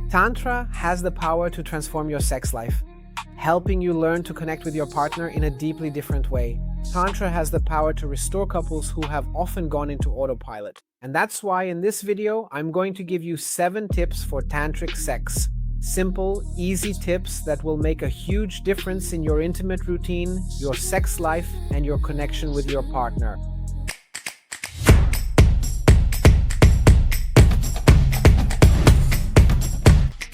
Tantra has the power to transform your sex life, helping you learn to connect with your partner in a deeply different way. Tantra has the power to restore couples who have often gone into autopilot. And that's why in this video, I'm going to give you 7 tips for tantric sex. Simple, easy tips that will make a huge difference in your intimate routine, your sex life, and your connection with your partner.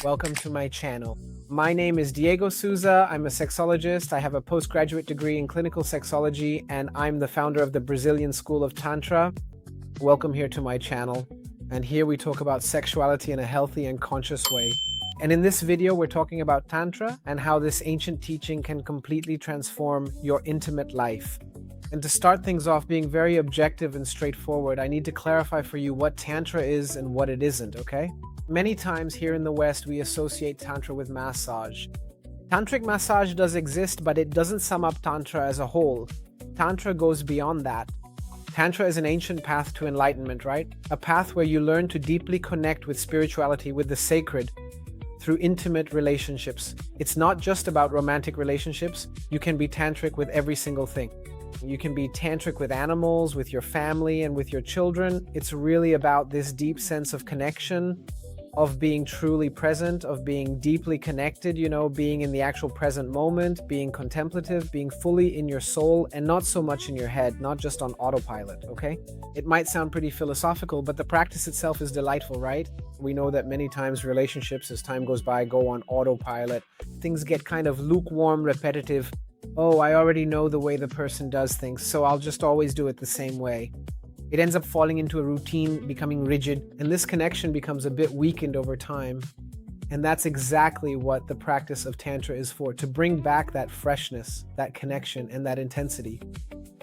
Welcome to my channel. My name is Diego Souza. I'm a sexologist. I have a postgraduate degree in clinical sexology, and I'm the founder of the Brazilian School of Tantra. Welcome here to my channel. And here we talk about sexuality in a healthy and conscious way. And in this video, we're talking about Tantra and how this ancient teaching can completely transform your intimate life. And to start things off being very objective and straightforward, I need to clarify for you what Tantra is and what it isn't, okay? Many times here in the West, we associate Tantra with massage. Tantric massage does exist, but it doesn't sum up Tantra as a whole. Tantra goes beyond that. Tantra is an ancient path to enlightenment, right? A path where you learn to deeply connect with spirituality, with the sacred, through intimate relationships. It's not just about romantic relationships. You can be tantric with every single thing. You can be tantric with animals, with your family, and with your children. It's really about this deep sense of connection, of being truly present, of being deeply connected, being in the actual present moment, being contemplative, being fully in your soul and not so much in your head, not just on autopilot, okay? It might sound pretty philosophical, but the practice itself is delightful, right? We know that many times relationships, as time goes by, go on autopilot. Things get kind of lukewarm, repetitive. Oh, I already know the way the person does things, so I'll just always do it the same way. It ends up falling into a routine, becoming rigid, and this connection becomes a bit weakened over time. And that's exactly what the practice of Tantra is for, to bring back that freshness, that connection, and that intensity.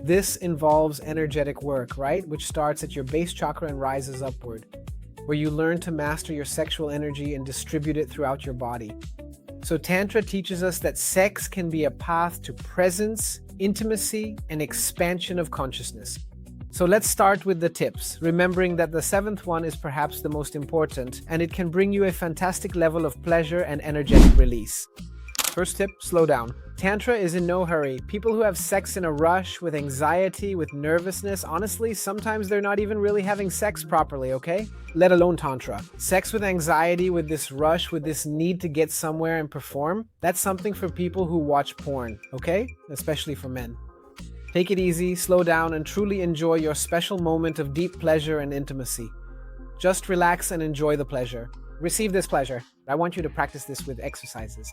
This involves energetic work, right? Which starts at your base chakra and rises upward, where you learn to master your sexual energy and distribute it throughout your body. So Tantra teaches us that sex can be a path to presence, intimacy, and expansion of consciousness. So let's start with the tips, remembering that the 7th one is perhaps the most important, and it can bring you a fantastic level of pleasure and energetic release. First tip, slow down. Tantra is in no hurry. People who have sex in a rush, with anxiety, with nervousness, honestly, sometimes they're not even really having sex properly, okay? Let alone Tantra. Sex with anxiety, with this rush, with this need to get somewhere and perform, that's something for people who watch porn, okay? Especially for men. Take it easy, slow down, and truly enjoy your special moment of deep pleasure and intimacy. Just relax and enjoy the pleasure. Receive this pleasure. I want you to practice this with exercises.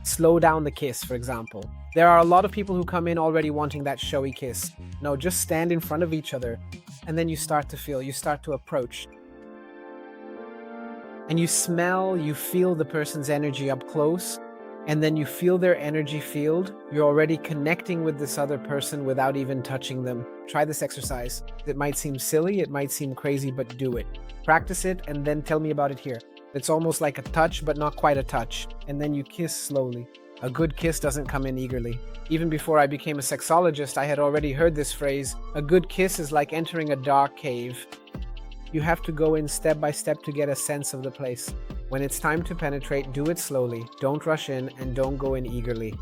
Slow down the kiss, for example. There are a lot of people who come in already wanting that showy kiss. No, just stand in front of each other, and then you start to feel, you start to approach. And you smell, you feel the person's energy up close, and then you feel their energy field. You're already connecting with this other person without even touching them. Try this exercise. It might seem silly, it might seem crazy, but do it. Practice it and then tell me about it here. It's almost like a touch, but not quite a touch. And then you kiss slowly. A good kiss doesn't come in eagerly. Even before I became a sexologist, I had already heard this phrase. A good kiss is like entering a dark cave. You have to go in step by step to get a sense of the place. When it's time to penetrate, do it slowly. Don't rush in and don't go in eagerly.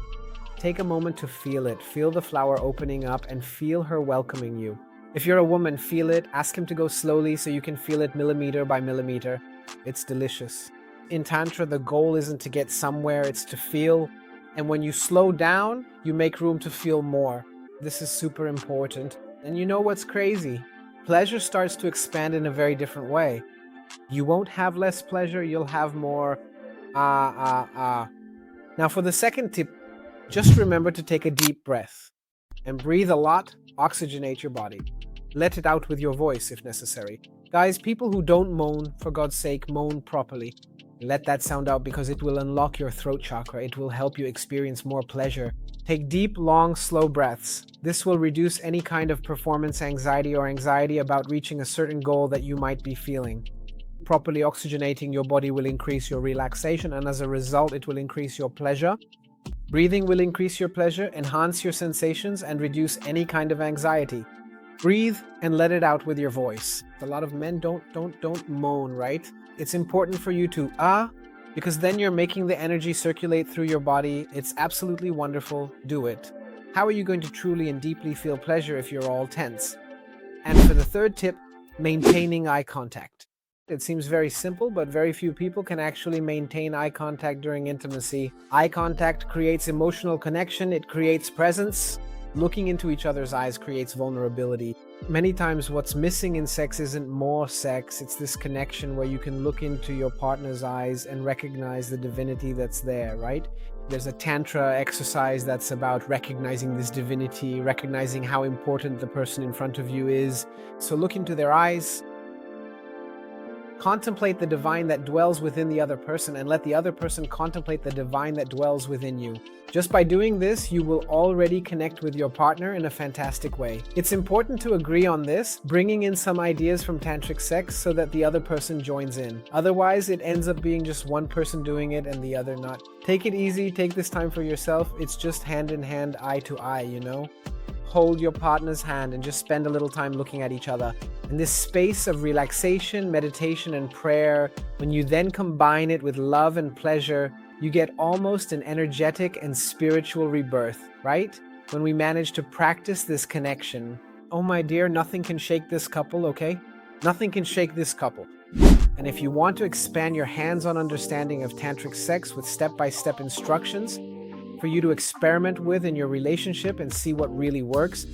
Take a moment to feel it. Feel the flower opening up and feel her welcoming you. If you're a woman, feel it. Ask him to go slowly so you can feel it millimeter by millimeter. It's delicious. In Tantra, the goal isn't to get somewhere, it's to feel. And when you slow down, you make room to feel more. This is super important. And you know what's crazy? Pleasure starts to expand in a very different way. You won't have less pleasure, you'll have more Now for the second tip, just remember to take a deep breath and breathe a lot, oxygenate your body. Let it out with your voice if necessary. Guys, people who don't moan, for God's sake, moan properly. Let that sound out because it will unlock your throat chakra. It will help you experience more pleasure. Take deep, long, slow breaths. This will reduce any kind of performance anxiety or anxiety about reaching a certain goal that you might be feeling. Properly oxygenating your body will increase your relaxation, and as a result, it will increase your pleasure. Breathing will increase your pleasure, enhance your sensations, and reduce any kind of anxiety. Breathe and let it out with your voice. A lot of men don't moan, right? It's important for you to because then you're making the energy circulate through your body. It's absolutely wonderful. Do it. How are you going to truly and deeply feel pleasure if you're all tense? And for the third tip, maintaining eye contact. It seems very simple, but very few people can actually maintain eye contact during intimacy. Eye contact creates emotional connection, it creates presence. Looking into each other's eyes creates vulnerability. Many times what's missing in sex isn't more sex, it's this connection where you can look into your partner's eyes and recognize the divinity that's there, right? There's a Tantra exercise that's about recognizing this divinity, recognizing how important the person in front of you is. So look into their eyes, contemplate the divine that dwells within the other person, and let the other person contemplate the divine that dwells within you. Just by doing this, you will already connect with your partner in a fantastic way. It's important to agree on this, bringing in some ideas from tantric sex so that the other person joins in. Otherwise, it ends up being just one person doing it and the other not. Take it easy, take this time for yourself. It's just hand in hand, eye to eye, you know? Hold your partner's hand and just spend a little time looking at each other. In this space of relaxation, meditation, and prayer, when you then combine it with love and pleasure, you get almost an energetic and spiritual rebirth, right? When we manage to practice this connection. Oh my dear, nothing can shake this couple, okay? Nothing can shake this couple. And if you want to expand your hands-on understanding of tantric sex with step-by-step instructions for you to experiment with in your relationship and see what really works,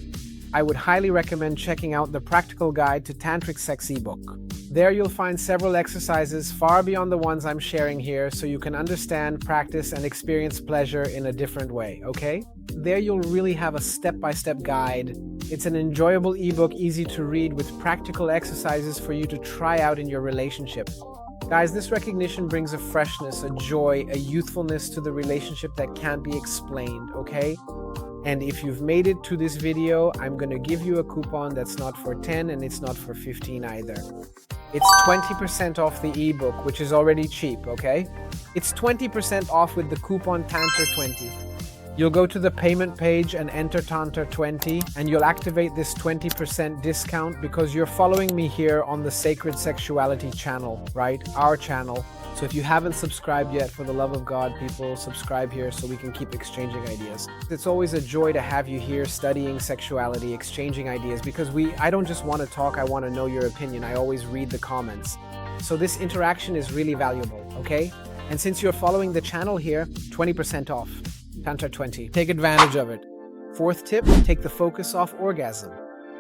I would highly recommend checking out the Practical Guide to Tantric Sex ebook. There you'll find several exercises far beyond the ones I'm sharing here so you can understand, practice, and experience pleasure in a different way, okay? There you'll really have a step-by-step guide. It's an enjoyable ebook, easy to read, with practical exercises for you to try out in your relationship. Guys, this recognition brings a freshness, a joy, a youthfulness to the relationship that can't be explained, okay? And if you've made it to this video, I'm going to give you a coupon that's not for 10 and it's not for 15 either. It's 20% off the ebook, which is already cheap, okay? It's 20% off with the coupon Tantra20. You'll go to the payment page and enter Tantra20, and you'll activate this 20% discount because you're following me here on the Sacred Sexuality channel, right? Our channel. So if you haven't subscribed yet, for the love of God, people, subscribe here so we can keep exchanging ideas. It's always a joy to have you here studying sexuality, exchanging ideas, because I don't just want to talk, I want to know your opinion. I always read the comments. So this interaction is really valuable, okay? And since you're following the channel here, 20% off. Tantra20. Take advantage of it. Fourth tip, take the focus off orgasm.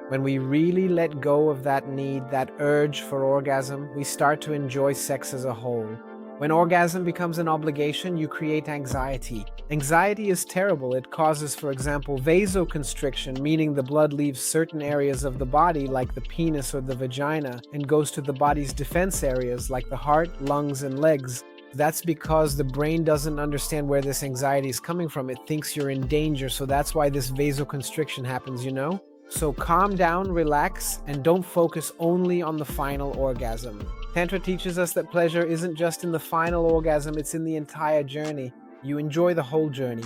When we really let go of that need, that urge for orgasm, we start to enjoy sex as a whole. When orgasm becomes an obligation, you create anxiety. Anxiety is terrible. It causes, for example, vasoconstriction, meaning the blood leaves certain areas of the body, like the penis or the vagina, and goes to the body's defense areas, like the heart, lungs, and legs. That's because the brain doesn't understand where this anxiety is coming from. It thinks you're in danger, so that's why this vasoconstriction happens, you know? So calm down, relax, and don't focus only on the final orgasm. Tantra teaches us that pleasure isn't just in the final orgasm, it's in the entire journey. You enjoy the whole journey.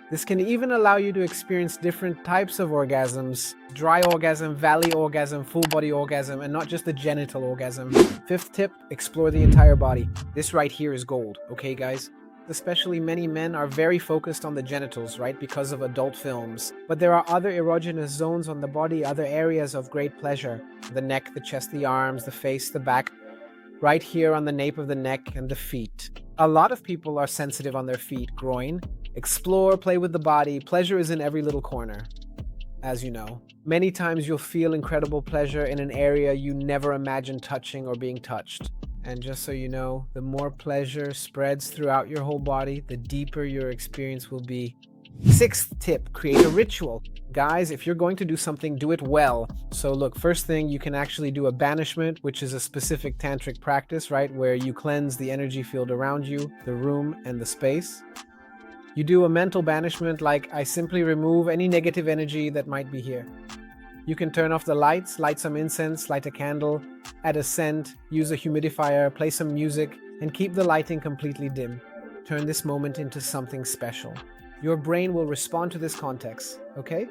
This can even allow you to experience different types of orgasms: dry orgasm, valley orgasm, full body orgasm, and not just the genital orgasm. Fifth tip, explore the entire body. This right here is gold, okay guys? Especially many men are very focused on the genitals, right, because of adult films. But there are other erogenous zones on the body, other areas of great pleasure. The neck, the chest, the arms, the face, the back, right here on the nape of the neck, and the feet. A lot of people are sensitive on their feet, groin. Explore, play with the body. Pleasure is in every little corner, as you know. Many times you'll feel incredible pleasure in an area you never imagined touching or being touched. And just so you know, the more pleasure spreads throughout your whole body, the deeper your experience will be. Sixth tip, create a ritual. Guys, if you're going to do something, do it well. So look, first thing, you can actually do a banishment, which is a specific tantric practice, right? Where you cleanse the energy field around you, the room, and the space. You do a mental banishment, like I simply remove any negative energy that might be here. You can turn off the lights, light some incense, light a candle, add a scent, use a humidifier, play some music, and keep the lighting completely dim. Turn this moment into something special. Your brain will respond to this context, okay?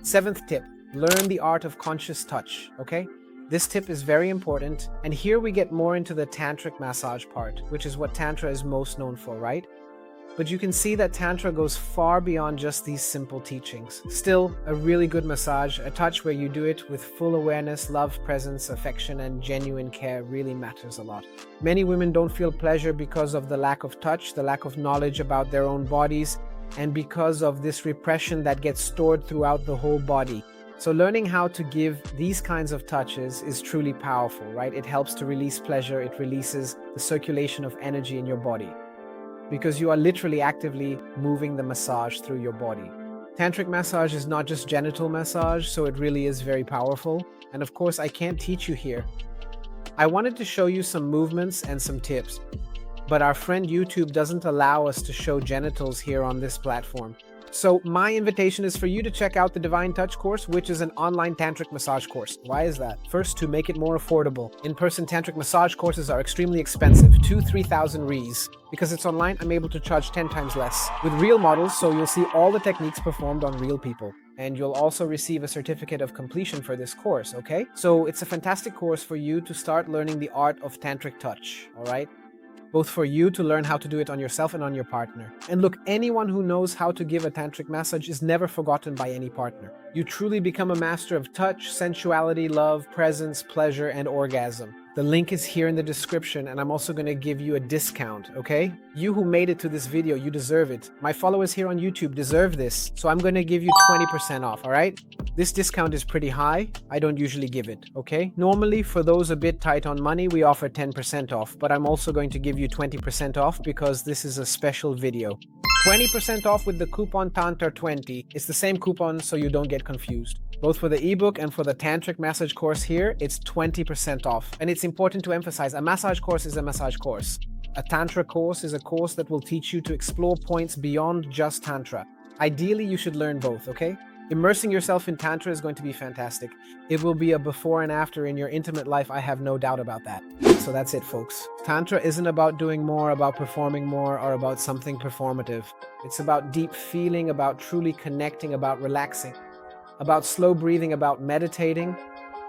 Seventh tip, learn the art of conscious touch, okay? This tip is very important, and here we get more into the tantric massage part, which is what Tantra is most known for, right? But you can see that Tantra goes far beyond just these simple teachings. Still, a really good massage, a touch where you do it with full awareness, love, presence, affection, and genuine care really matters a lot. Many women don't feel pleasure because of the lack of touch, the lack of knowledge about their own bodies, and because of this repression that gets stored throughout the whole body. So learning how to give these kinds of touches is truly powerful, right? It helps to release pleasure, it releases the circulation of energy in your body, because you are literally actively moving the massage through your body. Tantric massage is not just genital massage, so it really is very powerful. And of course, I can't teach you here. I wanted to show you some movements and some tips, but our friend YouTube doesn't allow us to show genitals here on this platform. So my invitation is for you to check out the Divine Touch course, which is an online tantric massage course. Why is that? First, to make it more affordable. In-person tantric massage courses are extremely expensive, 2,000-3,000 Rs. Because it's online, I'm able to charge 10 times less. With real models, so you'll see all the techniques performed on real people. And you'll also receive a certificate of completion for this course, okay? So it's a fantastic course for you to start learning the art of tantric touch, all right? Both for you to learn how to do it on yourself and on your partner. And look, anyone who knows how to give a tantric massage is never forgotten by any partner. You truly become a master of touch, sensuality, love, presence, pleasure, and orgasm. The link is here in the description, and I'm also going to give you a discount, okay? You who made it to this video, you deserve it. My followers here on YouTube deserve this, so I'm going to give you 20% off, all right? This discount is pretty high. I don't usually give it, okay? Normally, for those a bit tight on money, we offer 10% off, but I'm also going to give you 20% off because this is a special video. 20% off with the coupon Tantra20. It's the same coupon, so you don't get confused. Both for the ebook and for the tantric massage course here, it's 20% off. And it's important to emphasize, a massage course is a massage course. A tantra course is a course that will teach you to explore points beyond just tantra. Ideally, you should learn both, okay? Immersing yourself in tantra is going to be fantastic. It will be a before and after in your intimate life, I have no doubt about that. So that's it, folks. Tantra isn't about doing more, about performing more, or about something performative. It's about deep feeling, about truly connecting, about relaxing, about slow breathing, about meditating,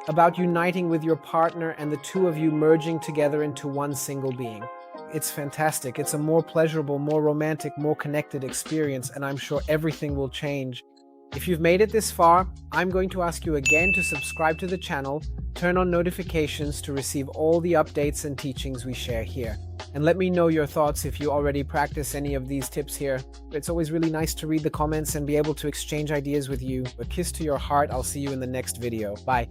about uniting with your partner and the two of you merging together into one single being. It's fantastic. It's a more pleasurable, more romantic, more connected experience, and I'm sure everything will change. If you've made it this far, I'm going to ask you again to subscribe to the channel, turn on notifications to receive all the updates and teachings we share here. And let me know your thoughts if you already practice any of these tips here. It's always really nice to read the comments and be able to exchange ideas with you. A kiss to your heart. I'll see you in the next video. Bye.